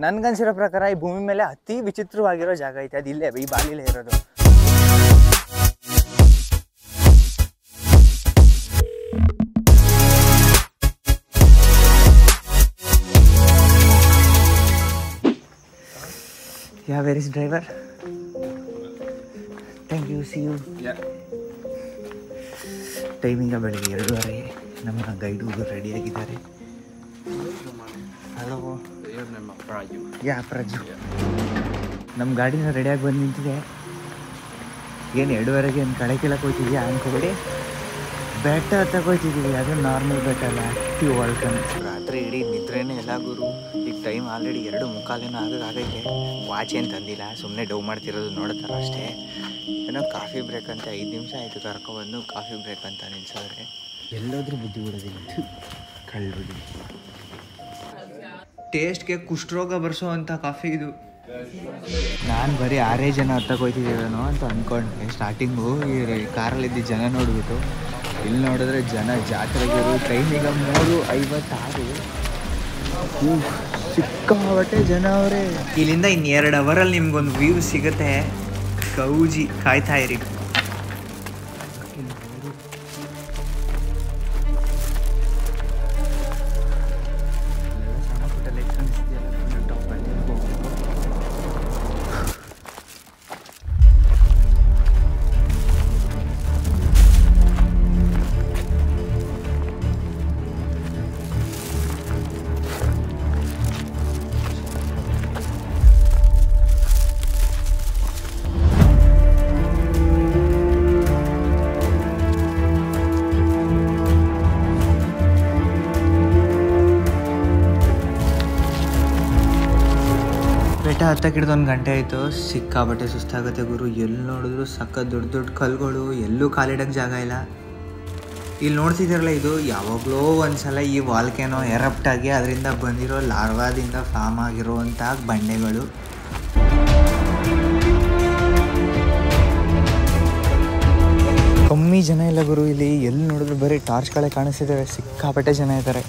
ನನ್ಗನ್ಸಿರೋ ಪ್ರಕಾರ ಈ ಭೂಮಿ ಮೇಲೆ ಅತಿ ವಿಚಿತ್ರವಾಗಿರೋ ಜಾಗ ಐತೆ, ಅದು ಇಲ್ಲೇ ಈ ಬಾಲಿಲೇ ಇರೋದು. Yeah, where is driver? Thank you, see you. Yeah. Timing ಬೆಳಗ್ಗೆ 2:30. ನಮ್ಮ ಗೈಡು ರೆಡಿ ಆಗಿದ್ದಾರೆ. ಹಲೋ. ಯಾ ಪ್ರಜು. ನಮ್ಮ ಗಾಡಿನ ರೆಡಿಯಾಗಿ ಬಂದು ನಿಂತಿದೆ. ಏನು 2:30ಗೆ ಏನು ಕಡೆ ಕೇಳಕ್ಕೆ ಹೋಗ್ತಿದ್ಯಾ ಅನ್ಕೋಬೇಡಿ. ಬೆಟ್ಟ ಹತ್ತಕ್ಕೆ ಹೋಗ್ತಿದ್ದೀವಿ. ಅದು ನಾರ್ಮಲ್ ಬೆಟ್ಟ ಅಲ್ಲ, ಆಕ್ಟಿವ್ ವಾಲ್ಕನ್. ರಾತ್ರಿ ಇಡೀ ನಿದ್ರೇನೇ ಎಲ್ಲ ಗುರು. ಈಗ ಟೈಮ್ ಆಲ್ರೆಡಿ 2:45 ಆಗೈತೆ. ವಾಚ್ ಏನು ತಂದಿಲ್ಲ, ಸುಮ್ಮನೆ ಡೌ ಮಾಡ್ತಿರೋದು ನೋಡ್ತಾರ ಅಷ್ಟೇ. ಏನೋ ಕಾಫಿ ಬ್ರೇಕ್ ಅಂತ 5 ನಿಮಿಷ ಆಯಿತು ಕರ್ಕೊಬಂದು ಕಾಫಿ ಬ್ರೇಕ್ ಅಂತ ನಿಲ್ಸೋದ್ರೆ ಎಲ್ಲೋದ್ರೂ ಬುದ್ಧಿ ಬಿಡೋದಿಲ್ಲ. ಕಳ್ಳುಡಿ ಟೇಸ್ಟ್ಗೆ ಕುಷ್ಠರೋಗ ಬರ್ಸೋ ಅಂಥ ಕಾಫಿ ಇದು. ನಾನು ಬರೀ 6 ಜನ ಹತ್ತಕೋಯ್ತಿದ್ದೀವೇನೋ ಅಂತ ಅಂದ್ಕೊಂಡೆ ಸ್ಟಾರ್ಟಿಂಗು. ಈ ಕಾರಲ್ಲಿದ್ದ ಜನ ನೋಡ್ಬಿಟ್ಟು ಇಲ್ಲಿ ನೋಡಿದ್ರೆ ಜನ ಜಾತ್ರೆಗಿರು. ಟೈಮಿಗ 3:56. ಸಿಕ್ಕಾಬಟ್ಟೆ ಜನ ಅವರೇ. ಇಲ್ಲಿಂದ ಇನ್ನು 2 ಅವರಲ್ಲಿ ನಿಮ್ಗೊಂದು ವ್ಯೂ ಸಿಗುತ್ತೆ. ಕೌಜಿ ಕಾಯ್ತಾ ಇರಿ. ಬೆಟ್ಟ ಹತ್ತಕ್ಕೆ ಹಿಡಿದು 1 ಗಂಟೆ ಆಯಿತು. ಸಿಕ್ಕಾಬಟ್ಟೆ ಸುಸ್ತಾಗುತ್ತೆ ಗುರು. ಎಲ್ಲಿ ನೋಡಿದ್ರು ಸಕ್ಕ ದೊಡ್ಡ ದೊಡ್ಡ ಕಲ್ಗಳು, ಎಲ್ಲೂ ಕಾಲಿಡೋಕ್ಕೆ ಜಾಗ ಇಲ್ಲ. ಇಲ್ಲಿ ನೋಡ್ತಿದ್ದೀರಲ್ಲ, ಇದು ಯಾವಾಗಲೂ ಒಂದ್ಸಲ ಈ ವಾಲ್ಕೆನೋ ಎರಪ್ಟ್ ಆಗಿ ಅದರಿಂದ ಬಂದಿರೋ ಲಾರ್ವಾದಿಂದ ಫಾರ್ಮ್ ಆಗಿರುವಂಥ ಬಂಡೆಗಳು. ಕಮ್ಮಿ ಜನ ಇಲ್ಲ ಗುರು ಇಲ್ಲಿ. ಎಲ್ಲಿ ನೋಡಿದ್ರು ಬರೀ ಟಾರ್ಚ್ಗಳೇ ಕಾಣಿಸ್ತಿದ್ದಾವೆ. ಸಿಕ್ಕಾಪಟ್ಟೆ ಜನ ಇದ್ದಾರೆ.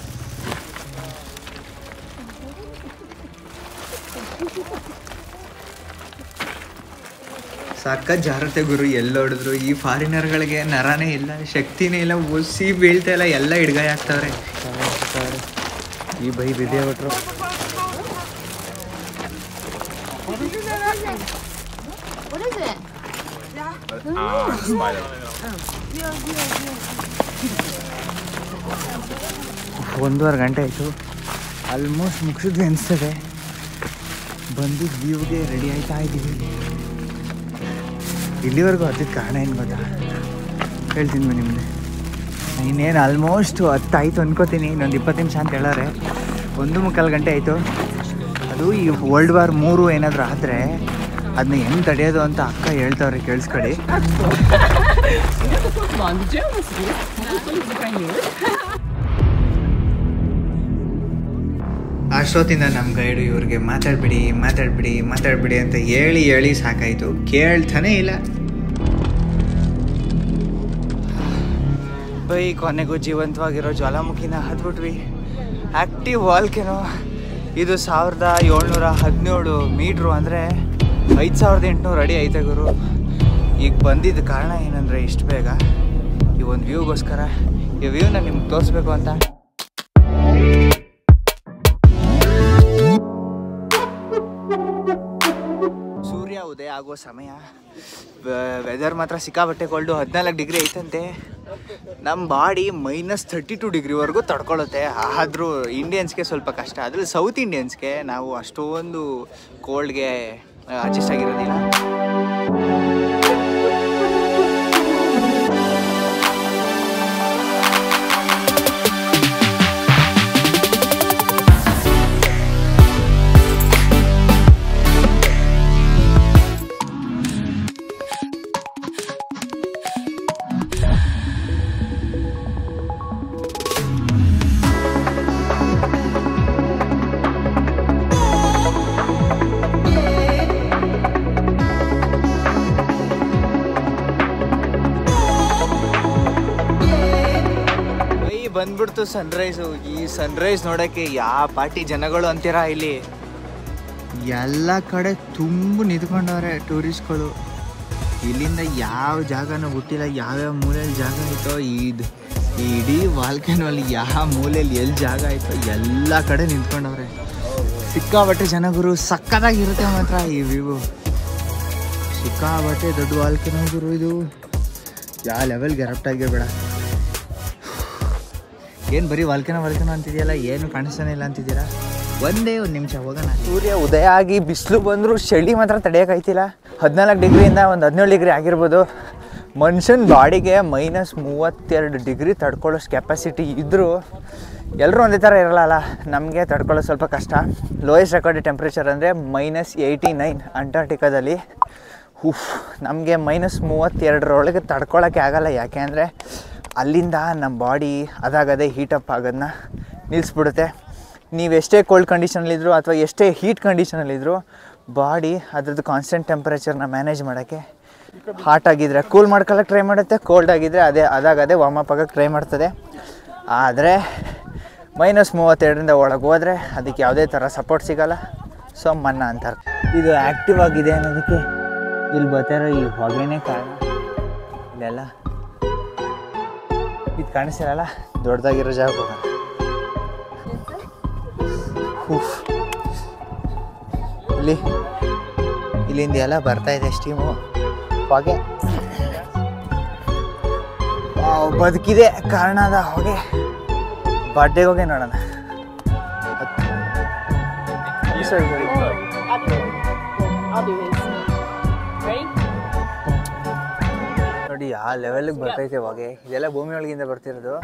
ಸಕ್ಕ ಜಾರತೆ ಗುರು. ಎಲ್ಲಿ ಹೊಡೆದ್ರು ಈ ಫಾರಿನರ್ಗಳಿಗೆ ನರಾನೇ ಇಲ್ಲ, ಶಕ್ತಿನೇ ಇಲ್ಲ, ಒಸಿ ಬೀಳ್ತಾ ಇಲ್ಲ, ಎಲ್ಲ ಹಿಡ್ಗಾಯ ಆಗ್ತಾವ್ರೆ. ಈ ಬೈ ಬಿದ್ದೆ ಬಿಟ್ರು. ಒಂದೂವರೆ ಗಂಟೆ ಆಯಿತು. ಆಲ್ಮೋಸ್ಟ್ ಮುಗಿಸಿದ್ವಿ ಅನಿಸ್ತದೆ. ಬಂದಿದ್ದು ವ್ಯೂಗೆ ರೆಡಿ ಆಯ್ತಾ ಇದ್ದೀವಿ. ಇಲ್ಲಿವರೆಗೂ ಹತ್ತಿದ ಕಾರಣ ಏನು ಗೊತ್ತಾ ಹೇಳ್ತೀನಿ ನಿಮಗೆ. ಇನ್ನೇನು ಆಲ್ಮೋಸ್ಟ್ 10 ಆಯಿತು ಅನ್ಕೋತೀನಿ. ಇನ್ನೊಂದು 20 ನಿಮಿಷ ಅಂತ ಹೇಳೋರೆ. 1:45 ಗಂಟೆ ಆಯಿತು. ಅದು ಈ World War III ಏನಾದರೂ ಆದರೆ ಅದನ್ನ ಹೆಂಗೆ ತಡೆಯೋದು ಅಂತ ಅಕ್ಕ ಹೇಳ್ತಾವ್ರೆ, ಕೇಳಿಸ್ಕೊಳ್ಳಿ. ಅಷ್ಟೊತ್ತಿಂದ ನಮ್ಮ ಗೈಡು ಇವ್ರಿಗೆ ಮಾತಾಡ್ಬಿಡಿ ಅಂತ ಹೇಳಿ ಸಾಕಾಯಿತು. ಕೇಳ್ತಾನೆ ಇಲ್ಲ. ಬೈ ಕೊನೆಗೂ ಜೀವಂತವಾಗಿರೋ ಜ್ವಾಲಾಮುಖಿನ ಹತ್ಬಿಟ್ವಿ. Active volcano. ಇದು 1717 ಮೀಟ್ರು ಅಂದರೆ 5800 ಅಡಿ ಐತೆ ಗುರು. ಈಗ ಬಂದಿದ್ದ ಕಾರಣ ಏನಂದರೆ ಇಷ್ಟು ಬೇಗ ಈ ಒಂದು ವ್ಯೂಗೋಸ್ಕರ. ಈ ವ್ಯೂನ ನಿಮ್ಗೆ ತೋರಿಸ್ಬೇಕು ಅಂತ. ಸೂರ್ಯ ಉದಯ ಆಗೋ ಸಮಯ. ವೆದರ್ ಮಾತ್ರ ಸಿಕ್ಕಾಬಟ್ಟೆ ಕೋಲ್ಡು. 14 ಡಿಗ್ರಿ ಐತಂತೆ. ನಮ್ಮ ಬಾಡಿ -32 ಡಿಗ್ರಿವರೆಗೂ ತಡ್ಕೊಳ್ಳುತ್ತೆ. ಆದರೂ ಇಂಡಿಯನ್ಸ್ಗೆ ಸ್ವಲ್ಪ ಕಷ್ಟ. ಅದ್ರಲ್ಲಿ ಸೌತ್ ಇಂಡಿಯನ್ಸ್ಗೆ ನಾವು ಅಷ್ಟೊಂದು ಕೋಲ್ಡ್ಗೆ ಅಡ್ಜಸ್ಟ್ ಆಗಿರೋದಿಲ್ಲ. ಬಂದ್ಬಿಡ್ತು ಸನ್ರೈಸು. ಈ ಸನ್ರೈಸ್ ನೋಡೋಕ್ಕೆ ಯಾವ ಪಾರ್ಟಿ ಜನಗಳು ಅಂತೀರಾ ಇಲ್ಲಿ. ಎಲ್ಲ ಕಡೆ ತುಂಬ ನಿಂತ್ಕೊಂಡವ್ರೆ ಟೂರಿಸ್ಟ್ಗಳು. ಇಲ್ಲಿಂದ ಯಾವ ಜಾಗನೂ ಗೊತ್ತಿಲ್ಲ, ಯಾವ್ಯಾವ ಮೂಲೆಯಲ್ಲಿ ಜಾಗ ಆಯಿತೋ, ಇದು ಈ ಇಡೀ ವಾಲ್ಕೆನೋಲ್ಲಿ ಯಾವ ಮೂಲೆಯಲ್ಲಿ ಎಲ್ಲಿ ಜಾಗ ಆಯಿತೋ ಎಲ್ಲ ಕಡೆ ನಿಂತ್ಕೊಂಡವ್ರೆ. ಸಿಕ್ಕಾಬಟ್ಟೆ ಜನ ಗುರು, ಸಕ್ಕತ್ತಾಗಿರುತ್ತೆ ಮಾತ್ರ ಈ ವ್ಯೂ. ಸಿಕ್ಕಾಬಟ್ಟೆ ದೊಡ್ಡ ವಾಲ್ಕೆನೋ ಗುರು ಇದು, ಯಾವ ಲೆವೆಲ್ಗೆ ಎರಪ್ಟ್ ಆಗಿರಬೇಡ. ಏನು ಬರೀ ವಾಲ್ಕೆನೋ ಅಂತಿದೆಯಲ್ಲ, ಏನು ಕಾಣಿಸ್ತಾನೆ ಇಲ್ಲ ಅಂತಿದ್ದೀರಾ? ಒಂದೇ ಒಂದು ನಿಮಿಷ ಹೋಗೋಣ. ಸೂರ್ಯ ಉದಯ ಆಗಿ ಬಿಸಿಲು ಬಂದರೂ ಚಳಿ ಮಾತ್ರ ತಡೆಯೋಕ್ಕಾಯ್ತಿಲ್ಲ. 14 ಡಿಗ್ರಿಯಿಂದ ಒಂದು 17 ಡಿಗ್ರಿ ಆಗಿರ್ಬೋದು. ಮನುಷ್ಯನ ಬಾಡಿಗೆ -32 ಡಿಗ್ರಿ ತಡ್ಕೊಳ್ಳೋಷ್ಟು ಕೆಪಾಸಿಟಿ ಇದ್ದರೂ ಎಲ್ಲರೂ ಒಂದೇ ಥರ ಇರಲ್ಲ. ನಮಗೆ ತಡ್ಕೊಳ್ಳೋದು ಸ್ವಲ್ಪ ಕಷ್ಟ. ಲೋಯೆಸ್ಟ್ ರೆಕಾರ್ಡೆಡ್ ಟೆಂಪ್ರೇಚರ್ ಅಂದರೆ -89 ಅಂಟಾರ್ಟಿಕಾದಲ್ಲಿ. ನಮಗೆ -32 ತಡ್ಕೊಳ್ಳೋಕ್ಕೆ ಆಗಲ್ಲ. ಯಾಕೆ ಅಂದರೆ ಅಲ್ಲಿಂದ ನಮ್ಮ ಬಾಡಿ ಅದಾಗದೇ ಹೀಟಪ್ ಆಗೋದನ್ನ ನಿಲ್ಲಿಸ್ಬಿಡುತ್ತೆ. ನೀವೆಷ್ಟೇ ಕೋಲ್ಡ್ ಕಂಡೀಷನಲ್ಲಿದ್ದರೂ ಅಥವಾ ಎಷ್ಟೇ ಹೀಟ್ ಕಂಡೀಷನಲ್ಲಿದ್ದರೂ ಬಾಡಿ ಅದ್ರದ್ದು ಕಾನ್ಸ್ಟೆಂಟ್ ಟೆಂಪ್ರೇಚರ್ನ ಮ್ಯಾನೇಜ್ ಮಾಡೋಕ್ಕೆ, ಹಾಟ್ ಆಗಿದ್ದರೆ ಕೂಲ್ ಮಾಡ್ಕೊಳ್ಳೋಕೆ ಟ್ರೈ ಮಾಡುತ್ತೆ, ಕೋಲ್ಡ್ ಆಗಿದ್ದರೆ ಅದಾಗದೇ ವಾರ್ಮಪ್ ಆಗೋಕ್ಕೆ ಟ್ರೈ ಮಾಡ್ತದೆ. ಆದರೆ -32ರಿಂದ ಒಳಗೆ ಹೋದರೆ ಅದಕ್ಕೆ ಯಾವುದೇ ಥರ ಸಪೋರ್ಟ್ ಸಿಗೋಲ್ಲ. ಸೊ ಮನ್ನ ಅಂತಾರೆ. ಇದು ಆ್ಯಕ್ಟಿವ್ ಆಗಿದೆ ಅನ್ನೋದಕ್ಕೆ ಇಲ್ಲಿ ಬರ್ತಾರೋ ಈ ಹೊಗೆನೇ ಕಾರಣ. ಇಲ್ಲೆಲ್ಲ ಇದು ಕಾಣಿಸ್ತಿರಲ್ಲ, ದೊಡ್ಡದಾಗಿರೋ ಜಾಗ ಹೋಗೋಣ. ಇಲ್ಲಿಂದ ಎಲ್ಲ ಬರ್ತಾಯಿದೆ ಸ್ಟೀಮು, ಹೊಗೆ. ಬದುಕಿದೆ ಕಾರಣದ ಹೊಗೆ. ಬರ್ಡೇಗೆ ಹೋಗಿ ನೋಡೋಣ. ನೋಡಿ ಆ ಲೆವೆಲ್ಗೆ ಬರ್ತೈತೆ ಹೊಗೆ. ಇದೆಲ್ಲ ಭೂಮಿ ಒಳಗಿಂದ ಬರ್ತಿರೋದು.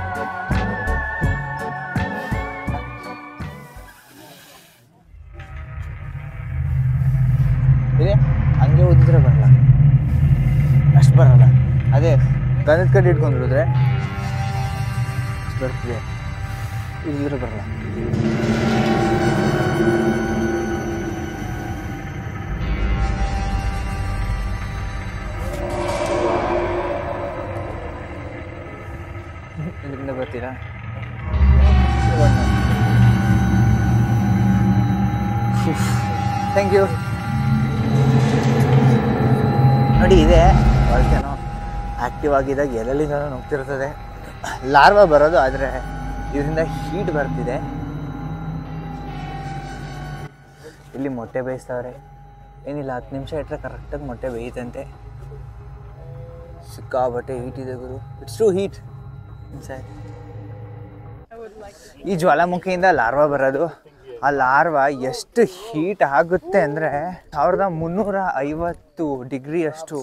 ಇದೆ ಹಂಗೆ ಓದಿದ್ರೆ ಬರಲ್ಲ, ಅಷ್ಟು ಬರಲ್ಲ. ಅದೇ ಗಂಧದ ಕಡ್ಡಿ ಇಟ್ಕೊಂಡಿದ್ರೆ ಅಷ್ಟು ಬರ್ತಿದೆ, ಇಲ್ಲಿದ್ರೆ ಬರಲ್ಲ. ಇದರಿಂದ ಬರ್ತೀರಾ? Thank you. ನೋಡಿ ಇದೆ ವಾಲ್ಕೆನೋ ಆ್ಯಕ್ಟಿವ್ ಆಗಿದ್ದಾಗ ಎಲ್ಲೆಲ್ಲಿಂದ ಹೋಗ್ತಿರ್ತದೆ. ಲಾರ್ವಾ ಬರೋದು, ಆದರೆ ಇದರಿಂದ ಹೀಟ್ ಬರ್ತಿದೆ. ಇಲ್ಲಿ ಮೊಟ್ಟೆ ಬೇಯಿಸ್ತವ್ರೆ. ಏನಿಲ್ಲ, 10 ನಿಮಿಷ ಇಟ್ಟರೆ ಕರೆಕ್ಟಾಗಿ ಮೊಟ್ಟೆ ಬೇಯುತ್ತಂತೆ. ಸಿಕ್ಕಾಬಟ್ಟೆ ಹೀಟ್ ಇದೆ ಗುರು. It's to heat. ಈ ಜ್ವಾಲಾಮುಖಿಯಿಂದ ಲಾರ್ವಾ ಬರೋದು. ಆ ಲಾರ್ವಾ ಎಷ್ಟು ಹೀಟ್ ಆಗುತ್ತೆ ಅಂದರೆ 1350 ಡಿಗ್ರಿ ಅಷ್ಟು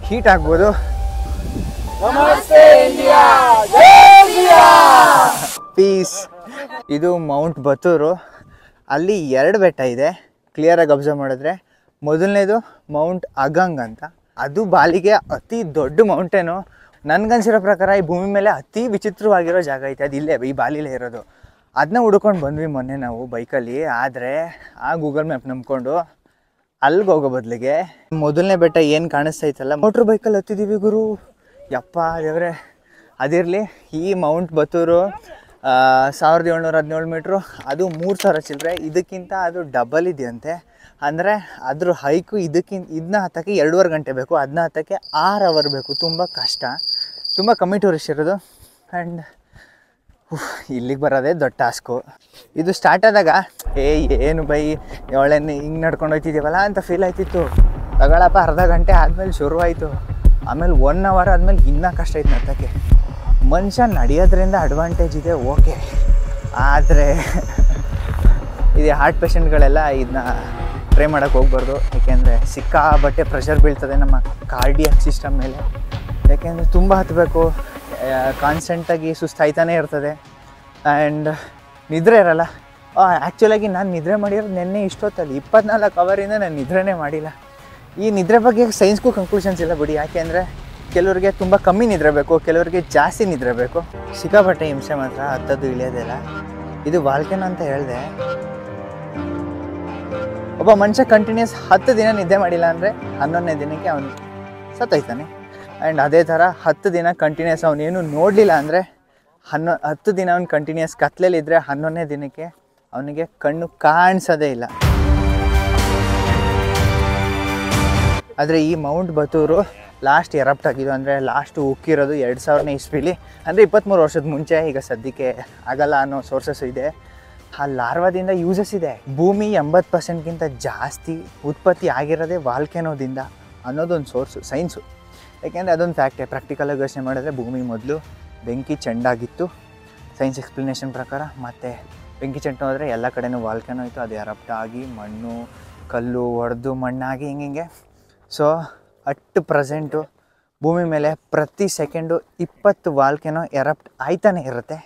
ಹೀಟ್ ಆಗ್ಬೋದು. ಪೀಸ್. ಇದು ಮೌಂಟ್ ಬತೂರು. ಅಲ್ಲಿ 2 ಬೆಟ್ಟ ಇದೆ ಕ್ಲಿಯರಾಗಿ ಅಬ್ಸರ್ವ್ ಮಾಡಿದ್ರೆ. ಮೊದಲನೇದು ಮೌಂಟ್ ಅಗಂಗ್ ಅಂತ, ಅದು ಬಾಲಿಗೆ ಅತಿ ದೊಡ್ಡ ಮೌಂಟೇನು. ನನಗನ್ಸಿರೋ ಪ್ರಕಾರ ಈ ಭೂಮಿ ಮೇಲೆ ಅತಿ ವಿಚಿತ್ರವಾಗಿರೋ ಜಾಗ ಐತೆ, ಅದು ಇಲ್ಲೇ ಈ ಬಾಲಿಲೇ ಇರೋದು. ಅದನ್ನ ಹುಡ್ಕೊಂಡು ಬಂದ್ವಿ ಮೊನ್ನೆ ನಾವು ಬೈಕಲ್ಲಿ. ಆದರೆ ಆ ಗೂಗಲ್ ಮ್ಯಾಪ್ ನಂಬ್ಕೊಂಡು ಅಲ್ಲಿಗೆ ಹೋಗೋ ಬದಲಿಗೆ ಮೊದಲನೇ ಬೆಟ್ಟ ಏನು ಕಾಣಿಸ್ತೈತಲ್ಲ, ಮೋಟ್ರ್ ಬೈಕಲ್ಲಿ ಹತ್ತಿದ್ದೀವಿ ಗುರು. ಯಪ್ಪ ದೇವ್ರೆ. ಅದಿರಲಿ, ಈ ಮೌಂಟ್ ಬತೂರು 1717 ಮೀಟ್ರು, ಅದು 3000 ಚಿಲ್ಲರೆ. ಇದಕ್ಕಿಂತ ಅದು ಡಬಲ್ ಇದೆಯಂತೆ. ಅಂದರೆ ಅದ್ರ ಹೈಕು ಇದನ್ನ ಹತ್ತಕ್ಕೆ 2.5 ಗಂಟೆ ಬೇಕು, ಅದನ್ನ ಹತ್ತಕ್ಕೆ 6 ಅವರ್ ಬೇಕು. ತುಂಬ ಕಷ್ಟ, ತುಂಬ ಕಮ್ಮಿ ಟೂರಿಸ್ಟ್ ಇರೋದು. ಆ್ಯಂಡ್ ಇಲ್ಲಿಗೆ ಬರೋದೇ ದೊಡ್ಡ ಟಾಸ್ಕು. ಇದು ಸ್ಟಾರ್ಟ್ ಆದಾಗ ಏನು ಬೈ ಒಳ್ಳೆನೆ ಹಿಂಗೆ ನಡ್ಕೊಂಡು ಹೋಗ್ತಿದ್ದೀವಲ್ಲ ಅಂತ ಫೀಲ್ ಆಯ್ತಿತ್ತು. ತಗೊಳಪ್ಪ, ಅರ್ಧ ಗಂಟೆ ಆದಮೇಲೆ ಶುರುವಾಯಿತು. ಆಮೇಲೆ 1 ಅವರ್ ಆದಮೇಲೆ ಇನ್ನೂ ಕಷ್ಟ ಐತೆ ನರ್ತಕ್ಕೆ. ಮನುಷ್ಯ ನಡೆಯೋದ್ರಿಂದ ಅಡ್ವಾಂಟೇಜ್ ಇದೆ, ಓಕೆ. ಆದರೆ ಇದು ಹಾರ್ಟ್ ಪೇಷಂಟ್ಗಳೆಲ್ಲ ಇದನ್ನ ಟ್ರೈ ಮಾಡೋಕ್ಕೆ ಹೋಗ್ಬಾರ್ದು. ಯಾಕೆಂದರೆ ಸಿಕ್ಕಾಬಟ್ಟೆ ಪ್ರೆಷರ್ ಬೀಳ್ತದೆ ನಮ್ಮ ಕಾರ್ಡಿಯಾಕ್ ಸಿಸ್ಟಮ್ ಮೇಲೆ. ಯಾಕೆಂದರೆ ತುಂಬ ಹತ್ತಬೇಕು, ಕಾನ್ಸ್ಟೆಂಟಾಗಿ ಸುಸ್ತಾಯ್ತಾನೆ ಇರ್ತದೆ. ಆ್ಯಂಡ್ ನಿದ್ರೆ ಇರಲ್ಲ. ಆ್ಯಕ್ಚುಲಾಗಿ ನಾನು ನಿದ್ರೆ ಮಾಡಿರೋದು ನೆನ್ನೆ ಇಷ್ಟೊತ್ತಲ್ಲಿ 24 ಅವರಿಂದ ನಾನು ನಿದ್ರೆನೇ ಮಾಡಿಲ್ಲ. ಈ ನಿದ್ರೆ ಬಗ್ಗೆ ಸೈನ್ಸ್ಗೂ ಕನ್ಕ್ಲೂಷನ್ಸ್ ಇಲ್ಲ ಬಿಡಿ. ಯಾಕೆಂದರೆ ಕೆಲವ್ರಿಗೆ ತುಂಬ ಕಮ್ಮಿ ನಿದ್ರೆ ಬೇಕು, ಕೆಲವರಿಗೆ ಜಾಸ್ತಿ ನಿದ್ರೆ ಬೇಕು. ಸಿಕ್ಕಾಪಟ್ಟೆ ಹಿಂಸೆ ಮಾತ್ರ, ಹತ್ತದ್ದು ಇಳಿಯೋದಿಲ್ಲ. ಇದು ವಾಲ್ಕೆನೋ ಅಂತ ಹೇಳಿದೆ. ಒಬ್ಬ ಮನುಷ್ಯ ಕಂಟಿನ್ಯೂಸ್ 10 ದಿನ ನಿದ್ದೆ ಮಾಡಿಲ್ಲ ಅಂದರೆ 11ನೇ ದಿನಕ್ಕೆ ಅವನು ಸತ್ತೋಯ್ತಾನೆ. ಆ್ಯಂಡ್ ಅದೇ ಥರ 10 ದಿನ ಕಂಟಿನ್ಯೂಸ್ ಅವನೇನು ನೋಡಲಿಲ್ಲ ಅಂದರೆ 10 ದಿನ ಅವ್ನು ಕಂಟಿನ್ಯೂಸ್ ಕತ್ಲೆಲಿದ್ದರೆ 11ನೇ ದಿನಕ್ಕೆ ಅವನಿಗೆ ಕಣ್ಣು ಕಾಣಿಸೋದೇ ಇಲ್ಲ. ಆದರೆ ಈ ಮೌಂಟ್ ಬತೂರು ಲಾಸ್ಟ್ ಎರಪ್ಟ್ ಆಗಿದ್ದು, ಅಂದರೆ ಲಾಸ್ಟ್ ಉಕ್ಕಿರೋದು 2000ನೇ ಇಸ್ವಿಲಿ, ಅಂದರೆ 23 ವರ್ಷದ ಮುಂಚೆ. ಈಗ ಸದ್ಯಕ್ಕೆ ಆಗಲ್ಲ ಅನ್ನೋ ಸೋರ್ಸಸ್ ಇದೆ. ಆ ಲಾರ್ವಾದಿಂದ ಯೂಸಸ್ ಇದೆ. ಭೂಮಿ 80%ಗಿಂತ ಜಾಸ್ತಿ ಉತ್ಪತ್ತಿ ಆಗಿರೋದೇ ವಾಲ್ಕೆನೋದಿಂದ ಅನ್ನೋದೊಂದು ಸೋರ್ಸು, ಸೈನ್ಸು. ಯಾಕೆಂದರೆ ಅದೊಂದು ಫ್ಯಾಕ್ಟೇ. ಪ್ರಾಕ್ಟಿಕಲಾಗಿ ಯೋಚನೆ ಮಾಡಿದ್ರೆ ಭೂಮಿ ಮೊದಲು ಬೆಂಕಿ ಚೆಂಡಾಗಿತ್ತು ಸೈನ್ಸ್ ಎಕ್ಸ್ಪ್ಲನೇಷನ್ ಪ್ರಕಾರ. ಮತ್ತು ಬೆಂಕಿ ಚೆಂಡು ಹೋದರೆ ಎಲ್ಲ ಕಡೆನೂ ವಾಲ್ಕೆನೋ ಇತ್ತು, ಅದು ಎರಪ್ಟ್ ಆಗಿ ಮಣ್ಣು ಕಲ್ಲು ಹೊಡೆದು ಮಣ್ಣಾಗಿ ಹಿಂಗೆ. ಸೊ ಅಟ್ ಪ್ರೆಸೆಂಟು ಭೂಮಿ ಮೇಲೆ ಪ್ರತಿ ಸೆಕೆಂಡು 20 ವಾಲ್ಕೆನೋ ಎರಪ್ಟ್ ಆಯ್ತಾನೆ ಇರುತ್ತೆ.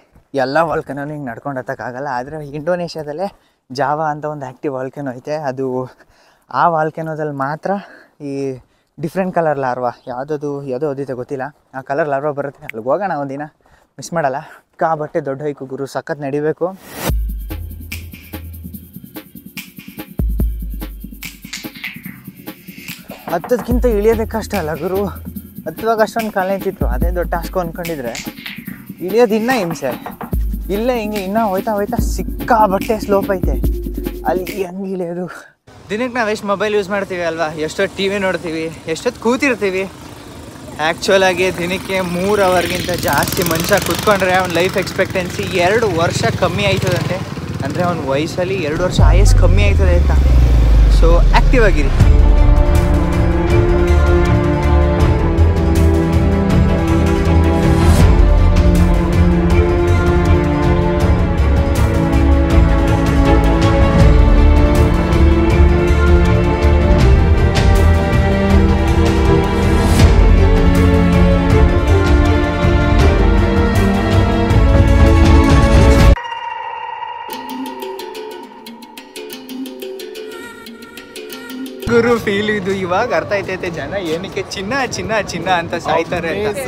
ಎಲ್ಲ ವಾಲ್ಕೆನೋನು ಹಿಂಗೆ ನಡ್ಕೊಂಡು ಹತ್ತಕ್ಕಾಗಲ್ಲ. ಆದರೆ ಇಂಡೋನೇಷ್ಯಾದಲ್ಲೇ ಜಾವಾ ಅಂತ ಒಂದು ಆ್ಯಕ್ಟಿವ್ ವಾಲ್ಕೆನೋ ಐತೆ. ಅದು ಆ ವಾಲ್ಕೆನೋದಲ್ಲಿ ಮಾತ್ರ ಈ ಡಿಫ್ರೆಂಟ್ ಕಲರ್ ಲಾರ್ವಾ, ಯಾವುದೋ ಓದಿತೆ ಗೊತ್ತಿಲ್ಲ, ಆ ಕಲರ್ ಲಾರ್ವಾ ಬರುತ್ತೆ. ಅಲ್ಲಿಗೆ ಹೋಗೋಣ ಒಂದಿನ, ಮಿಸ್ ಮಾಡಲ್ಲ. ಬಟ್ಟೆ ದೊಡ್ಡ ಹೈಕು ಗುರು, ಸಖತ್ ನಡಿಬೇಕು. ಹತ್ತದಕ್ಕಿಂತ ಇಳಿಯೋದೇ ಕಷ್ಟ ಅಲ್ಲ ಗುರು. ಹತ್ತುವಾಗ ಅಷ್ಟೊಂದು ಕಾಲ ನಿಂತಿತ್ತು, ಅದೇ ದೊಡ್ಡ ಟಾಸ್ಕು ಅಂದ್ಕೊಂಡಿದ್ರೆ ಇಳಿಯೋದು ಇನ್ನೂ ಹಿಂಸೆ. ಇಲ್ಲೇ ಹಿಂಗೆ ಇನ್ನೂ ಹೋಯ್ತಾ ಸಿಕ್ಕಾಬಟ್ಟೆ ಸ್ಲೋಪ್ ಐತೆ. ಅಲ್ಲಿ ಹೆಂಗೆ ಇಳಿಯೋದು? ದಿನಕ್ಕೆ ನಾವು ಎಷ್ಟು ಮೊಬೈಲ್ ಯೂಸ್ ಮಾಡ್ತೀವಿ ಅಲ್ವಾ, ಎಷ್ಟೊತ್ತು ಟಿ ವಿ ನೋಡ್ತೀವಿ, ಎಷ್ಟೊತ್ತು ಕೂತಿರ್ತೀವಿ. ಆ್ಯಕ್ಚುಲಾಗಿ ದಿನಕ್ಕೆ 3 ಅವರ್ಗಿಂತ ಜಾಸ್ತಿ ಮನುಷ್ಯ ಕೂತ್ಕೊಂಡ್ರೆ ಅವ್ನ ಲೈಫ್ ಎಕ್ಸ್ಪೆಕ್ಟೆನ್ಸಿ 2 ವರ್ಷ ಕಮ್ಮಿ ಆಯ್ತದಂತೆ. ಅಂದರೆ ಅವ್ನ ವಯಸ್ಸಲ್ಲಿ 2 ವರ್ಷ ಆಯಸ್ ಕಮ್ಮಿ ಆಯ್ತದೆ ಅಂತ. ಸೊ ಆ್ಯಕ್ಟಿವ್ ಆಗಿರಿ. ಗುರು ಫೀಲ್ ಇದು ಇವಾಗ ಅರ್ಥ ಆಯ್ತೈತೆ ಜನ ಏನಕ್ಕೆ ಚಿನ್ನ ಚಿನ್ನ ಚಿನ್ನ ಅಂತ ಸಾಯ್ತಾರೆ ಅಂತ.